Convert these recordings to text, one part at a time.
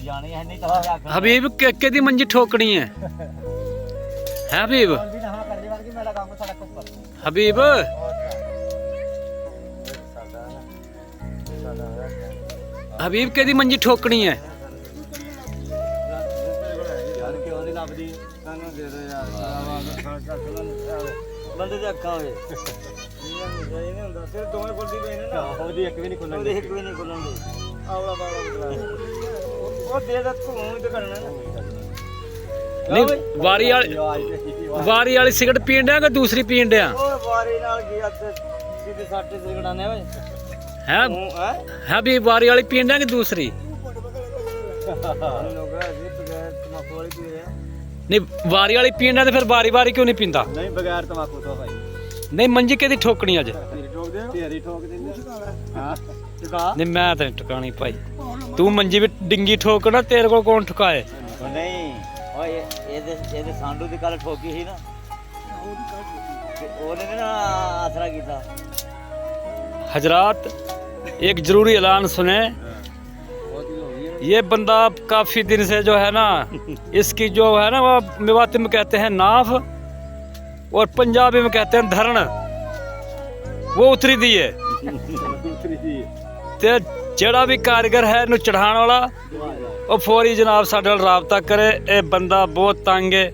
जानी है नहीं तो हबीब के दी मंजी ठोकनी है हबीब हबीब हबीब के दी मंजी ठोकनी है बंदे दी अक्खां वे नहीं हुंदा सिर दोवें खुलदी पई ने ना ओदी एक भी नहीं खुलण दी एक भी नहीं खुलण दी आवला बावला ओ दे दा तू ते करना ना नहीं वारी वाली सिगरेट पीन डया कि दूसरी पीन डया ओ वारी नाल की अत सीधे साटे सिगड़ाने ओए है हबीब वारी वाली पीन डया कि दूसरी नहीं वारी वाली पीन तो फिर बारी बारी क्यों नहीं पींदा नहीं बगैर तंबाकू तो भाई नहीं मंजी केदी ठोकनी अज ठोक दे तेरी ठोक देंगे हां ठुका नहीं मैं तो नहीं ठुकानी भाई तू मंजी भी डिंगी ठोकना तेरे को कौन ठुकाए नहीं ओए ਇਹਦੇ ਸਾਂਡੂ ਦੀ ਕੱਲ ਠੋਕੀ ਸੀ ਨਾ ਤੇ ਉਹਨੇ ਨਾ ਆਸਰਾ ਕੀਤਾ हजरात एक जरूरी ऐलान सुने ये बंदा काफी दिन से जो है ना इसकी जो है ना वो मेवाती में कहते हैं नाफ और पंजाबी में कहते हैं धरण वो उतरी दी है ते जेड़ा भी कारीगर है नु चढ़ाने वाला वो फौरी जनाब साडे नाल राबता करे ये बंदा बहुत तंग है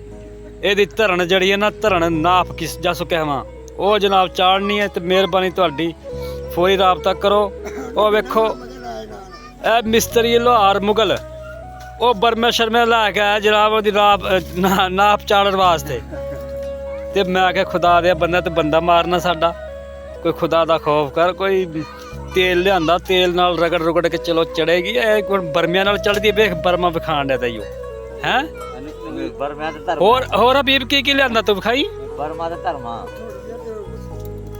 ਇਹਦੀ ਧਰਨ ਜਿਹੜੀ ਹੈ ਨਾ ਧਰਨ ਨਾਪ ਕਿਸ ਜਸੋ ਕਹਿਵਾ ਉਹ ਜਨਾਬ ਚਾੜਨੀ ਹੈ ਤੇ ਮਿਹਰਬਾਨੀ ਤੁਹਾਡੀ ਫੌਰੀ ਰਾਬਤਾ ਕਰੋ ਉਹ ਵੇਖੋ ਇਹ ਮਿਸਤਰੀ ਲੋਹਾਰ ਮੁਗਲ ਉਹ ਬਰਮੇ ਸ਼ਰਮੇ ਲੈ ਕੇ ਆਇਆ ਜਨਾਬ ਉਹਦੀ ਨਾਪ ਚਾੜਨ ਵਾਸਤੇ ਤੇ ਮੈਂ ਕਿਹਾ ਖੁਦਾ ਦੇ ਬੰਦਾ ਤੇ ਬੰਦਾ ਮਾਰਨਾ ਸਾਡਾ ਕੋਈ ਖੁਦਾ ਦਾ ਖੌਫ ਕਰ ਕੋਈ ਤੇਲ ਲਿਆਂਦਾ ਤੇਲ ਨਾਲ ਰਗੜ ਰੁਗੜ ਕੇ ਚਲੋ ਚੜੇਗੀ ਇਹ ਬਰਮਿਆਂ ਨਾਲ ਚੜਦੀ ਵੇਖ ਬਰਮਾ ਵਿਖਾਣ ਡਿਆ ਤਾ ਹੈ ਬਰਮਾ ਤੇ ਧਰਮ ਹੋਰ ਹਬੀਬ ਕੀ ਲਿਆਂਦਾ ਤੂੰ ਵਿਖਾਈ ਬਰਮਾ ਤੇ ਧਰਮਾ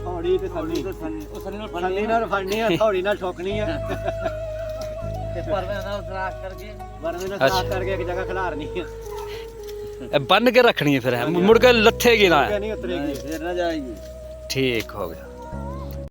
ਥੋੜੀ ਤੇ ਥੋੜੀ ਉਹ ਸੰਨੀ ਨਾਲ ਫੜਨੀ ਆ ਥੋੜੀ ਨਾਲ ਠੋਕਣੀ ਆ ਤੇ ਬਰਮੇ ਨਾਲ ਸਰਾਖ ਕਰਕੇ ਬਰਮੇ ਨਾਲ ਸਰਾਖ ਕਰਕੇ ਇੱਕ ਜਗ੍ਹਾ ਖਿਲਾਰਨੀ ਆ ਬੰਨ ਕੇ ਰੱਖਣੀ ਹੈ ਫਿਰ ਮੁੜ ਕੇ ਲੱਥੇਗੀ ਨਾ ਨਹੀਂ ਉਤਰੇਗੀ ਫਿਰ ਨਾ ਜਾਏਗੀ ठीक हो गया।